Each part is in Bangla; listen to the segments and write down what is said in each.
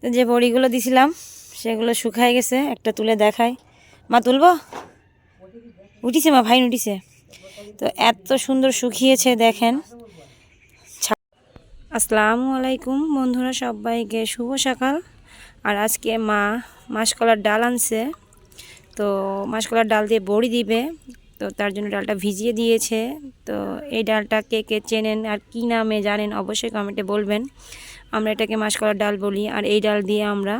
তো যে বড়িগুলো দিছিলাম সেগুলো শুকায় গেছে, একটা তুলে দেখাই। মা তুলবো? উঠিছে মা, ভাই উঠিছে। তো এত সুন্দর শুকিয়েছে দেখেন। আসসালামু আলাইকুম বন্ধুরা, সবাইকে শুভ সকাল। আর আজকে মা মাসকলার ডাল আনছে, তো মাসকলার ডাল দিয়ে বড়ি দিবে। তো তার জন্য ডালটা ভিজিয়ে দিয়েছে। তো এই ডালটা কে কে চেনেন আর কি নামে জানেন অবশ্যই কমেন্টে বলবেন। আমরা এটাকে মাসকলার ডাল বলি, আর এই ডাল দিয়ে আমরা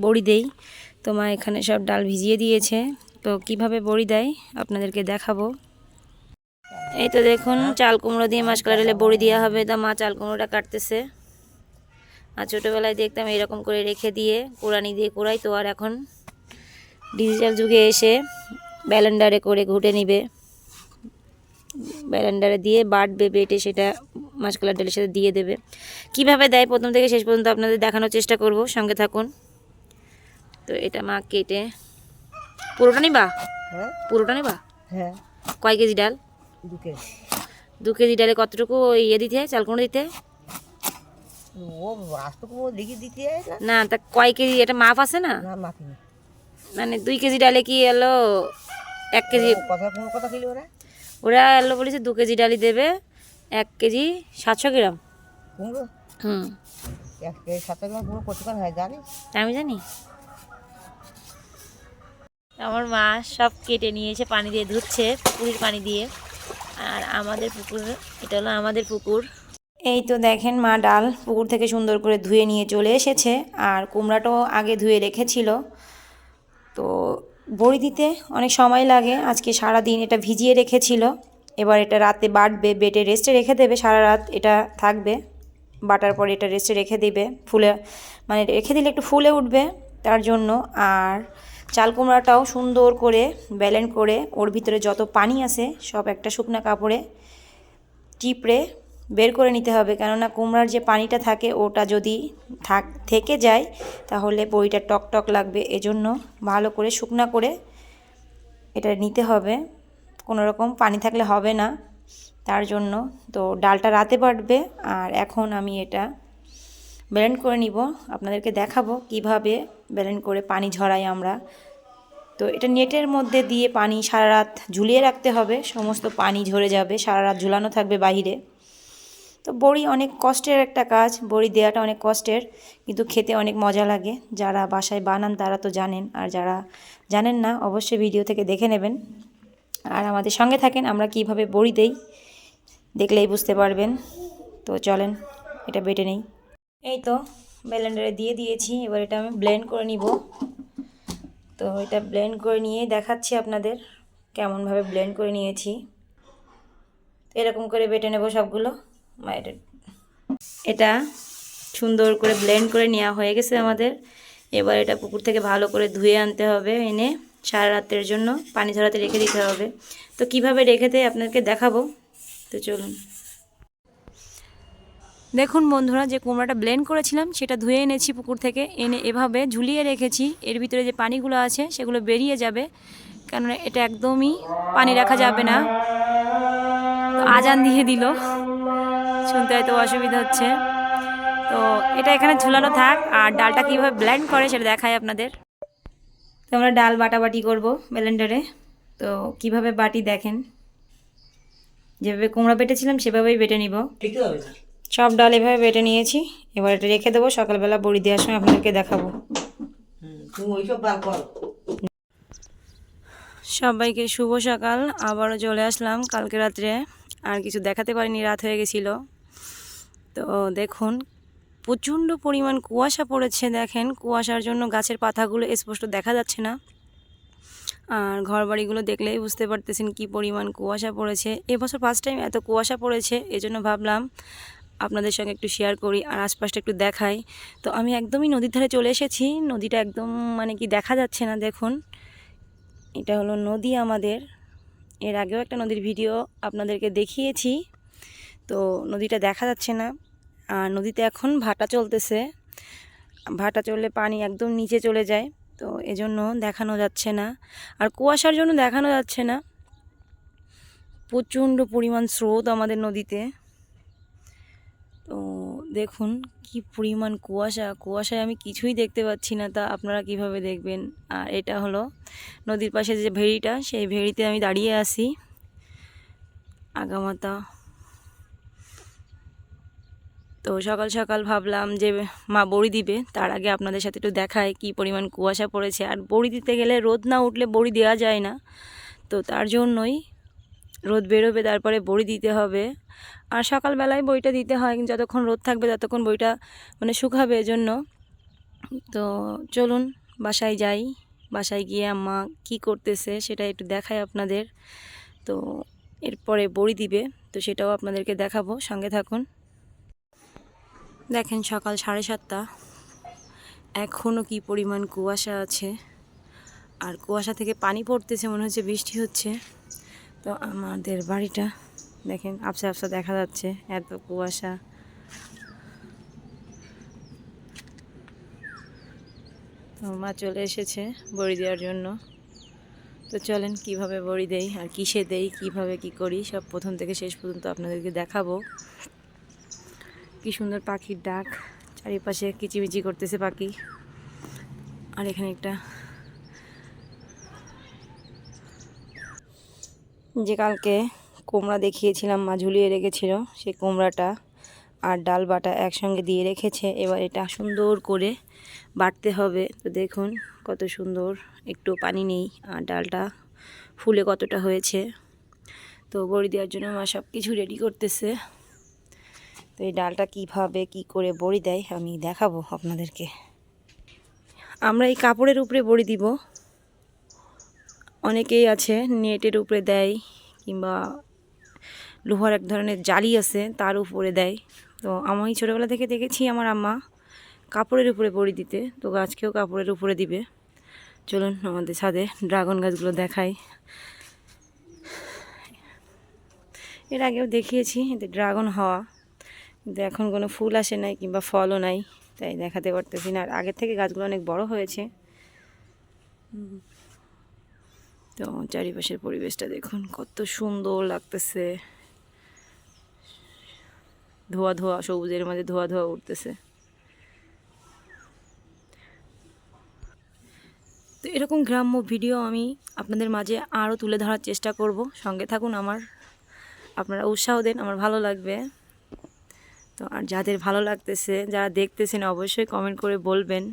বড়ি দেই। তো মা এখানে সব ডাল ভিজিয়ে দিয়েছে। তো কিভাবে বড়ি দেয় আপনাদেরকে দেখাবো। এই তো দেখুন, চাল কুমড়ো দিয়ে মাসকলাই ডালে বড়ি দেওয়া হবে। তা মা চাল কুমড়োটা কাটতেছে। আর ছোটোবেলায় দেখতাম এরকম করে রেখে দিয়ে কুড়ানি দিয়ে কুড়াই, তো আর এখন ডিজিটাল যুগে এসে ব্লেন্ডারে করে ঘুটে নিবে, ব্লেন্ডারে দিয়ে বাটবে, বেটে সেটা মাসকলার ডালের সাথে দিয়ে দেবে। কিভাবে দেয় প্রথম থেকে শেষ পর্যন্ত আপনাদের দেখানোর চেষ্টা করব, সঙ্গে থাকুন। তো এটা মা কেটে পুরোটা নিবা? হ্যাঁ পুরোটা নিবা? হ্যাঁ। কয় কেজি ডাল? 2 কেজি। 2 কেজি ডালে কতটুকু ইয়ে দিতে হয়, চাল কুমড়ো দিতে হয়? ও রাষ্ট্রকুমো লিখে দিতে হয় না? না, তা কয় কেজি, এটা মাপ আছে না? না মাখিনি। মানে 2 কেজি ডালে কি এলো 1 কেজি? কোনো কথা ছিল ওরা? ওরা এলো বলেছে 2 কেজি ডালই দেবে, 1 কেজি 700 গ্রাম। কুমড়ো হুম, 1 কেজি 700 গ্রাম কুমড়ো কতক্ষণ হয় জানিস? আমি জানি। আমার মা সব কেটে নিয়েছে, পানি দিয়ে ধুচ্ছে, পুকুরের পানি দিয়ে। আর আমাদের পুকুর, এটা হলো আমাদের পুকুর। এই তো দেখেন, মা ডাল পুকুর থেকে সুন্দর করে ধুয়ে নিয়ে চলে এসেছে। আর কুমড়াটাও আগে ধুয়ে রেখেছিল। তো বড়ি দিতে অনেক সময় লাগে, আজকে সারা দিন এটা ভিজিয়ে রেখেছিল। এবার এটা রাতে বাটবে, বেটে রেস্টে রেখে দেবে, সারা রাত এটা থাকবে। বাটার পরে এটা রেস্টে রেখে দিবে, ফুলে মানে রেখে দিলে একটু ফুলে উঠবে তার জন্য। আর চাল কুমড়াটাও সুন্দর করে ব্লেন্ড করে ওর ভিতরে যত পানি আছে সব একটা শুকনা কাপড়ে চিপড়ে বের করে নিতে হবে, কেননা কুমড়ার যে পানিটা থাকে ওটা যদি থেকে যায় তাহলে বড়িটা টক টক লাগবে। এজন্য ভালো করে শুকনা করে এটা নিতে হবে, কোনো রকম পানি থাকলে হবে না তার জন্য। তো ডালটা রাতে বাটবে, আর এখন আমি এটা ব্লেন্ড করে নিব, আপনাদেরকে দেখাবো কিভাবে ব্লেন্ড করে পানি ঝরাই আমরা। তো এটা নেটের মধ্যে দিয়ে পানি সারা রাত ঝুলিয়ে রাখতে হবে, সমস্ত পানি ঝরে যাবে, সারা রাত ঝুলানো থাকবে বাইরে। তো বড়ি অনেক কষ্টের একটা কাজ, বড়ি দেওয়াটা অনেক কষ্টের, কিন্তু খেতে অনেক মজা লাগে। যারা বাসায় বানান তারা তো জানেন, আর যারা জানেন না অবশ্যই ভিডিও থেকে দেখে নেবেন। আর আমাদের সঙ্গে থাকেন, আমরা কিভাবে বড়ি দেই দেখলেই বুঝতে পারবেন। তো চলেন এটা বেটে নেই। এই তো ব্লেন্ডারে দিয়ে দিয়েছি, এবার এটা আমি ব্লেন্ড করে নিব। তো এটা ব্লেন্ড করে নিয়ে দেখাচ্ছি আপনাদের কেমনভাবে ব্লেন্ড করে নিয়েছি। এরকম করে বেটে নেব সবগুলো। এটা সুন্দর করে ব্লেন্ড করে নেওয়া হয়ে গেছে আমাদের। এবার এটা পুকুর থেকে ভালো করে ধুয়ে আনতে হবে, এনে সারা রাতের জন্য পানি ঝরাতে রেখে দিতে হবে। তো কিভাবে রেখে দেয় আপনাদেরকে দেখাবো, তো চলুন। দেখুন বন্ধুরা, যে কুমড়াটা ব্লেন্ড করেছিলাম সেটা ধুয়ে এনেছি পুকুর থেকে, এনে এভাবে ঝুলিয়ে রেখেছি। এর ভিতরে যে পানিগুলো আছে সেগুলো বেরিয়ে যাবে, কেননা এটা একদমই পানি রাখা যাবে না। তো আজান দিয়ে দিল, শুনতে হয়তো অসুবিধা হচ্ছে। তো এটা এখানে ঝুলানো থাক, আর ডালটা কীভাবে ব্লেন্ড করে সেটা দেখাই আপনাদের। তো আমরা ডাল বাটাবাটি করবো ব্লেন্ডারে। তো কিভাবে বাটি দেখেন, যেভাবে কুমড়া বেটেছিলাম সেভাবেই বেটে নিব। সব ডাল এভাবে বেটে নিয়েছি, এবার এটা রেখে দেবো, সকালবেলা বড়ি দেওয়ার সময় আপনাদেরকে দেখাবো। সবাইকে শুভ সকাল। আবারও চলে আসলাম কালকে রাত্রে, আর কিছু দেখাতে পারিনি, রাত হয়ে গেছিলো। তো দেখুন প্রচণ্ড পরিমাণ কুয়াশা পড়েছে, দেখেন কুয়াশার জন্য গাছের পাতাগুলো স্পষ্ট দেখা যাচ্ছে না। আর ঘরবাড়িগুলো দেখলেই বুঝতে পারতেছেন কি পরিমাণ কুয়াশা পড়েছে। এবছর ফার্স্ট টাইম এত কুয়াশা পড়েছে, এজন্য ভাবলাম আপনাদের সঙ্গে একটু শেয়ার করি আর আশপাশটা একটু দেখাই। তো আমি একদমই নদীর ধারে চলে এসেছি, নদীটা একদম মানে কি দেখা যাচ্ছে না। দেখুন এটা হলো নদী আমাদের। এর আগেও একটা নদীর ভিডিও আপনাদেরকে দেখিয়েছি, তো নদীটা দেখা যাচ্ছে না। আর নদীতে এখন ভাটা চলতেছে, ভাটা চললে পানি একদম নিচে চলে যায়, তো এজন্য দেখানো যাচ্ছে না। আর কুয়াশার জন্য দেখানো যাচ্ছে না। প্রচণ্ড পরিমাণ স্রোত আমাদের নদীতে। তো দেখুন কি পরিমাণ কুয়াশা, কুয়াশায় আমি কিছুই দেখতে পাচ্ছি না, তা আপনারা কিভাবে দেখবেন। আর এটা হলো নদীর পাশে যে ভেড়িটা, সেই ভেড়িতে আমি দাঁড়িয়ে আছি আগামাতা। তো সকাল সকাল ভাবলাম যে মা বড়ি দিবে, তার আগে আপনাদের সাথে একটু দেখায় কি পরিমাণ কুয়াশা পড়েছে। আর বড়ি দিতে গেলে রোদ না উঠলে বড়ি দেওয়া যায় না, তো তার জন্যই রোদ বেরোবে তারপরে বড়ি দিতে হবে। আর সকালবেলায় বইটা দিতে হয়, যতক্ষণ রোদ থাকবে ততক্ষণ বইটা মানে শুকাবে এজন্য। তো চলুন বাসায় যাই, বাসায় গিয়ে আম্মা কি করতেছে সেটা একটু দেখাই আপনাদের। তো এরপরে বড়ি দিবে, তো সেটাও আপনাদেরকে দেখাবো, সঙ্গে থাকুন। দেখেন সকাল 7:30, এখনও কি পরিমাণ কুয়াশা আছে, আর কুয়াশা থেকে পানি পড়তেছে, মনে হচ্ছে বৃষ্টি হচ্ছে। তো আমাদের বাড়িটা দেখেন আবসা আবসা দেখা যাচ্ছে, এত কুয়াশা। তো মা চলে এসেছে বড়ি দেওয়ার জন্য। তো চলেন কিভাবে বড়ি দেই আর কিসে দেই, কিভাবে কি করি, সব প্রথম থেকে শেষ পর্যন্ত আপনাদেরকে দেখাবো। কি সুন্দর পাখির ডাক, চারিপাশে কিচিমিচি করতেছে পাখি। আর এখানে একটা যে কালকে কুমড়া দেখিয়েছিলাম মা ঝুলিয়ে রেখেছিল, সেই কুমড়াটা আর ডাল বাটা একসঙ্গে দিয়ে রেখেছে। এবার এটা সুন্দর করে বাটতে হবে। তো দেখুন কত সুন্দর, একটু পানি নেই, আর ডালটা ফুলে কতটা হয়েছে। তো বড়ি দেওয়ার জন্য মা সব কিছু রেডি করতেছে। তো এই ডালটা কিভাবে কি করে বড়ি দেয় আমি দেখাবো আপনাদেরকে। আমরা এই কাপড়ের উপরে বড়ি দিব, অনেকেই আছে নেটের উপরে দেয়, কিংবা লোহার এক ধরনের জালি আছে তার উপরে দেয়। তো আমি ছোটোবেলা থেকে দেখেছি আমার আম্মা কাপড়ের উপরে বড়ি দিতে, তো গাছকেও কাপড়ের উপরে দিবে। চলুন আমাদের ছাদে ড্রাগন গাছগুলো দেখাই। এর আগেও দেখিয়েছি এতে ড্রাগন হওয়া, কিন্তু এখন কোনো ফুল আসে নাই কিংবা ফলও নাই, তাই দেখাতে পারতেছি না। আর আগের থেকে গাছগুলো অনেক বড় হয়েছে। তো চারিপাশের পরিবেশটা দেখুন কত সুন্দর লাগতেছে, ধোয়া ধোয়া, সবুজের মাঝে ধোয়া ধোয়া উঠতেছে। তো এরকম গ্রাম্য ভিডিও আমি আপনাদের মাঝে আরও তুলে ধরার চেষ্টা করব, সঙ্গে থাকুন আমার, আপনারা উৎসাহ দেন, আমার ভালো লাগবে। তো আর যাদের ভালো লাগতেছে, যারা দেখতেছেন, অবশ্যই কমেন্ট করে বলবেন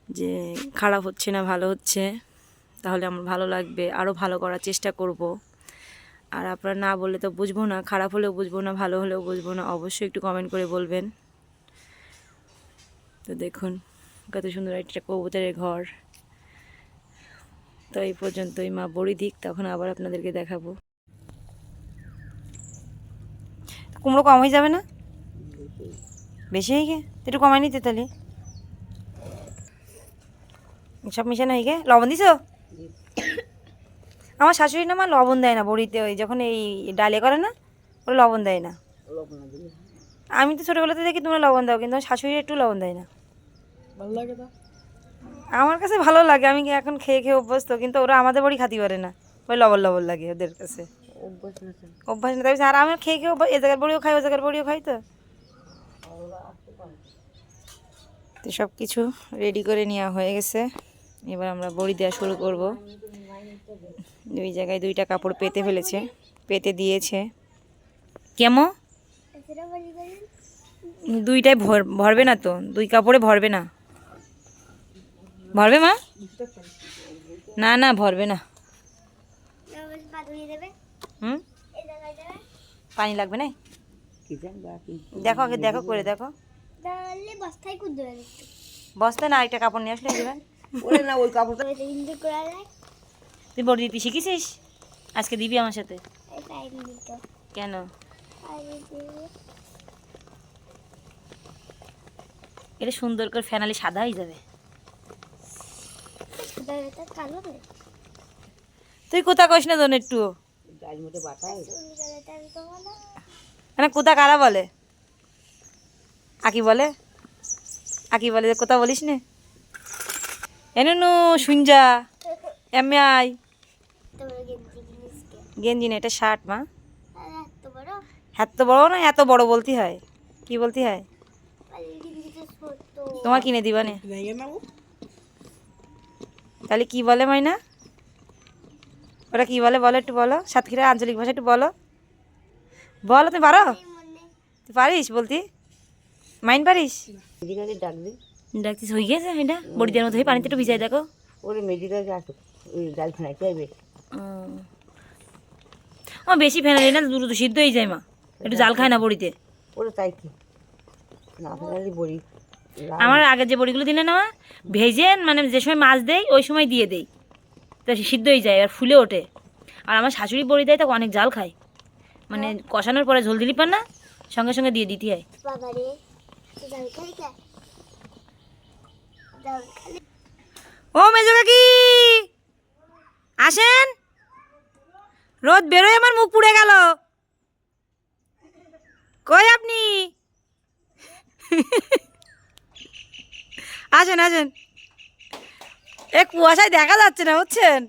যে খারাপ হচ্ছে না ভালো হচ্ছে, তাহলে আমার ভালো লাগবে, আরও ভালো করার চেষ্টা করব। আর আপনারা না বললে তো বুঝবো না, খারাপ হলেও বুঝবো না, ভালো হলেও বুঝবো না, অবশ্যই একটু কমেন্ট করে বলবেন। তো দেখুন কত সুন্দর একটা কবুতরের ঘর। তো এই পর্যন্তই, মা বড়ি দিক, তখন আবার আপনাদেরকে দেখাবো। কুমড়ো কম হয়ে যাবে না? বেশি হয়ে গে একটু কমাই নিতে তাহলে। সব মিশানো হয়ে গে, লবণ দিছ? আমার শাশুড়ি না মা লবণ দেয় না বড়িতে, ওই যখন এই ডালে করে না ওরা লবণ দেয় না। আমি তো ছোটোবেলাতে দেখি তোমরা লবণ দাও, কিন্তু আমার শাশুড়ি একটু লবণ দেয় না। ভালো লাগে না? আমার কাছে ভালো লাগে, আমি এখন খেয়ে খেয়ে অভ্যস্ত, কিন্তু ওরা আমাদের বাড়ি খাতে পারে না, ওই লবণ লবণ লাগে ওদের কাছে, অভ্যাস না। তাই আর আমি খেয়ে খেয়ে এ জায়গার বড়িও খাই, ও জায়গার বড়িও খাই। তো সব কিছু রেডি করে নেওয়া হয়ে গেছে, এবার আমরা বড়ি দেওয়া শুরু করব। দুই জায়গায় দুইটা কাপড় পেতে ফেলেছে, পেতে দিয়েছে। কেমন দুইটাই ভরবে না তো, দুই কাপড়ে ভরবে না, ভরবে মা? না না ভরবে না। হুম, পানি লাগবে না, দেখো আগে, দেখো করে দেখো। বস্তায় না আরেকটা কাপড় নিয়ে আসলে দিবেন। না ওই কাপড়টা তুই বড়ি দিতে শিখেছিস? আজকে দিবি আমার সাথে? কেন? এটা সুন্দর করে ফেনালি সাদা হয়ে যাবে। তুই কোথা কইস না তোর একটু, মানে কোথা কারা বলে? আকি বলে, আকি বলে যে কোথা বলিস নে। এনু শুনজা এমনি আই। গেঞ্জি না, এটা শার্ট মা। এত বড় না, এত বড় বলতে হয়। কি বলতে হয়? তোমার কিনে দিবা নে? তাহলে কি বলে মাইনা? ওরা কি বলে বলো, একটু বলো, সাতক্ষীরা আঞ্চলিক ভাষা একটু বলো। বলো, তুমি পারো? তুই পারিস বলতি? মাইন পারিস? মেডিকালে ডাক দিই। ডাকতিস হয়ে গেছে এটা বড়ি দেওয়ার মতো হয়ে পানিতে একটু ভিজাই দেখো। ওরে মেডিকালে আসুক, ওই ডালখানায় চাইবে। ও বেশি ফেনালি না, দ্রুত সিদ্ধ হয়ে যায় মা, একটু জাল খায় না বড়িতে। ওরে তাই কি না ফেলালি বড়ি। আমার আগে যে বড়িগুলো দিলে না মা, ভেজে মানে যে সময় মাছ দেয় ওই সময় দিয়ে দেই, তো সিদ্ধ হয়ে যায় আর ফুলে ওঠে। আর আমার শাশুড়ি বড়ি দেয় তো অনেক জাল খায়, মানে কষানোর পরে ঝোল দিলি পার না, সঙ্গে সঙ্গে দিয়ে দিতে হয়। ও মেজো কাকি আসেন, রোদ বেরোয় আমার মুখ পুড়ে গেল, কই আপনি? আসেন আসেন, এ কুয়াশায় দেখা যাচ্ছে না বুঝছেন।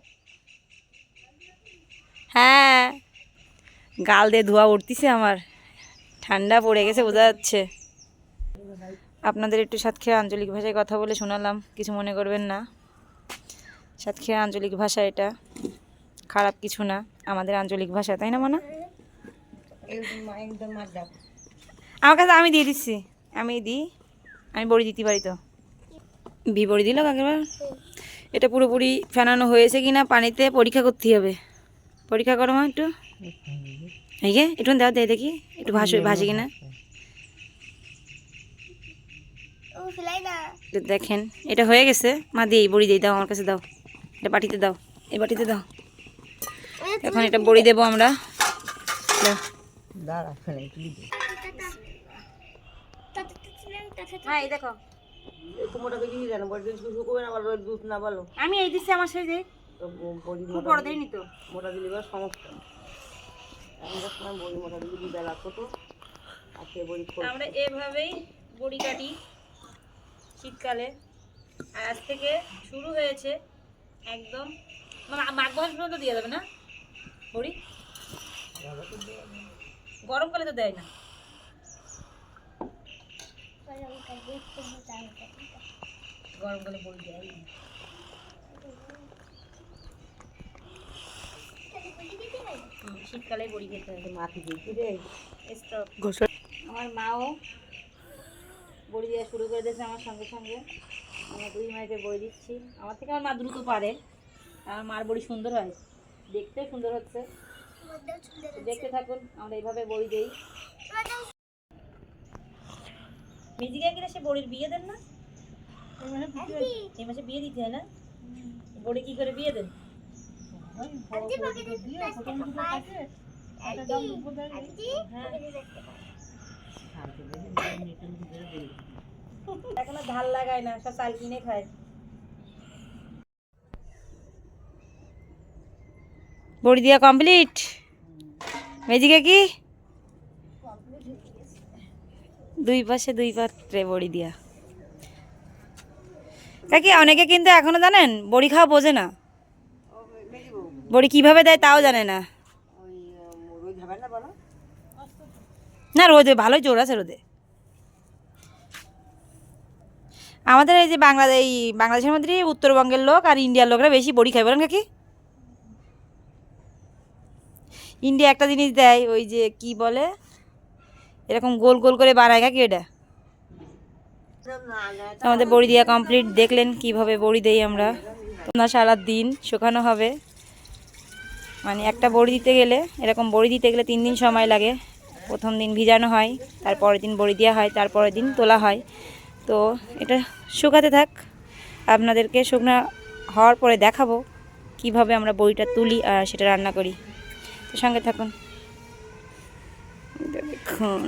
হ্যাঁ, গাল দিয়ে ধোয়া উঠতিছে আমার, ঠান্ডা পড়ে গেছে বোঝা যাচ্ছে। আপনাদের একটু সাতক্ষীরা আঞ্চলিক ভাষায় কথা বলে শোনালাম, কিছু মনে করবেন না। সাতক্ষীরা আঞ্চলিক ভাষা, এটা খারাপ কিছু না, আমাদের আঞ্চলিক ভাষা, তাই না মানা? আমার কাছে আমি দিয়ে দিচ্ছি, আমি দিই, আমি বড়ি দিতে পারি তো। বড়ি দিল কাকিমা। এটা পুরোপুরি ফেনানো হয়েছে কিনা পানিতে পরীক্ষা করতে হবে। পরীক্ষা করো মা একটু, এই গে একটু দাও, দেয় দেখি একটু ভাসে কিনা। দেখেন এটা হয়ে গেছে মা, দিয়ে বড়ি দিয়ে দাও, আমার কাছে দাও, এটা বাটিতে দাও, এই বাটিতে দাও। এখন এটা বড়ি দেবো আমরা। হ্যাঁ, এই দেখো আমি এই দিচ্ছি আমার সাইজে, খুব বড় দেয়নি তো। মোটা দিলে সমস্যা, বড়ি মোটা দিলে বেলা ছোট, আমরা এভাবেই বড়ি কাটি শীতকালে। আর আজ থেকে শুরু হয়েছে একদম মাঘ মাস পর্যন্ত দিয়ে যাবে না বড়ি, গরমকালে তো দেয় না। গরমকালে বড়ি দেয় না। শীতকালে বড়ি খেতে হয়। মাটি দিয়েছি রে। আমার মাও বড়ি দেওয়া শুরু করে দিয়েছে আমার সঙ্গে সঙ্গে, আমরা দুই মাইতে বড়ি দিচ্ছি। আমার থেকে আমার মা দ্রুত পারে, আমার মার বড়ি সুন্দর হয়, দেখতেও সুন্দর হচ্ছে। দেখতে থাকুন, আমরা এইভাবে বড়ি দেই। মিজিকে কিনা সে বড়ির বিয়ে দেন না, এই মাসে বিয়ে দিতে হয় না, বড়ি কি করে বিয়ে দেন? এখনো ধান লাগায় না, সব চাল কিনে খায়। বড়ি দিয়া কমপ্লিট মেজিকে কি দুই পাশে দুই পাত্রে বড়ি দিয়া। কাকি অনেকে কিন্তু এখনো জানেন বড়ি খাওয়া বোঝে না, বড়ি কিভাবে দেয় তাও জানে না। না রোদে ভালোই জোর আছে রোদে। আমাদের এই যে বাংলাদেশের মধ্যে উত্তরবঙ্গের লোক আর ইন্ডিয়ার লোকরা বেশি বড়ি খায়, বলেন কাকি? ইন্ডিয়া একটা জিনিস দেয়, ওই যে কি বলে, এরকম গোল গোল করে বানায় কাকি, এটা আমাদের বড়ি দেওয়া কমপ্লিট। দেখলেন কিভাবে বড়ি দেই আমরা, না সারা দিন শুকানো হবে, মানে একটা বড়ি দিতে গেলে, এরকম বড়ি দিতে গেলে 3 দিন সময় লাগে। প্রথম দিন ভিজানো হয়, তারপরের দিন বড়ি দেওয়া হয়, তারপরের দিন তোলা হয়। তো এটা শুকাতে থাক, আপনাদেরকে শুকনো হওয়ার পরে দেখাবো কিভাবে আমরা বড়িটা তুলি আর সেটা রান্না করি। তো সঙ্গে থাকুন, দেখুন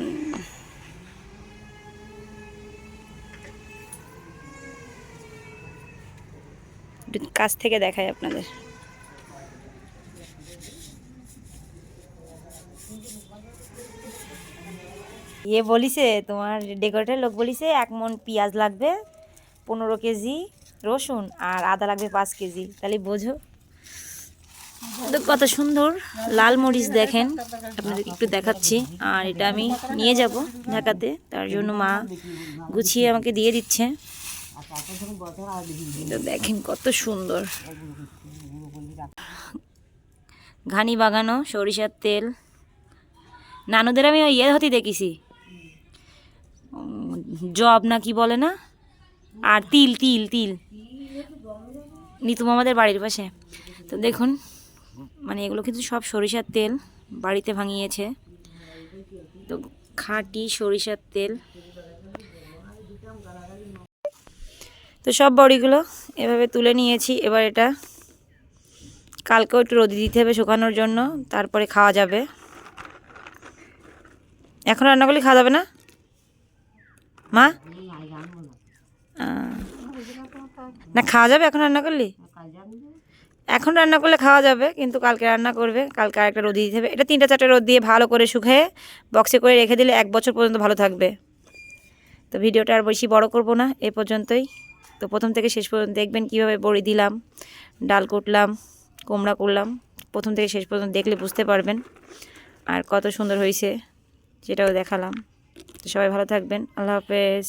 কাছ থেকে দেখাই আপনাদের। বলিছে তোমার ডেকোরেটের লোক বলিছে 1 মণ পেঁয়াজ লাগবে, 15 কেজি রসুন আর আদা লাগবে 5 কেজি, তাহলে বোঝো তো কত সুন্দর লাল মরিচ দেখেন, আপনাদের একটু দেখাচ্ছি। আর এটা আমি নিয়ে যাব ঢাকাতে, তার জন্য মা গুছিয়ে আমাকে দিয়ে দিচ্ছে। তো দেখেন কত সুন্দর ঘানি বাগানো সরিষার তেল। নানুদের আমি ওই ইয়ে হতে দেখেছি, জব না কি বলে না, আর তিল তিল তিল নিতু মামাদের বাড়ির পাশে। তো দেখুন মানে এগুলো কিন্তু সব সরিষার তেল, বাড়িতে ভাঙিয়েছে। তো খাঁটি সরিষার তেল। তো সব বড়িগুলো এভাবে তুলে নিয়েছি। এবার এটা কালকেও একটু রোদে দিতে হবে শুকানোর জন্য, তারপরে খাওয়া যাবে। এখন রান্না করলে খাওয়া যাবে না মা? না খাওয়া যাবে এখন রান্না করলে? এখন রান্না করলে খাওয়া যাবে, কিন্তু কালকে রান্না করবে, কালকে আরেকটা রোদ দিতে হবে। এটা 3-4টা রোদ দিয়ে ভালো করে শুকিয়ে বক্সে করে রেখে দিলে 1 বছর পর্যন্ত ভালো থাকবে। তো ভিডিওটা আর বেশি বড় করব না, এ পর্যন্তই। তো প্রথম থেকে শেষ পর্যন্ত দেখবেন কীভাবে বড়ি দিলাম, ডাল কুটলাম, কুমড়া করলাম। প্রথম থেকে শেষ পর্যন্ত দেখলে বুঝতে পারবেন আর কত সুন্দর হয়েছে সেটাও দেখালাম। তো সবাই ভালো থাকবেন, আল্লাহ হাফেজ।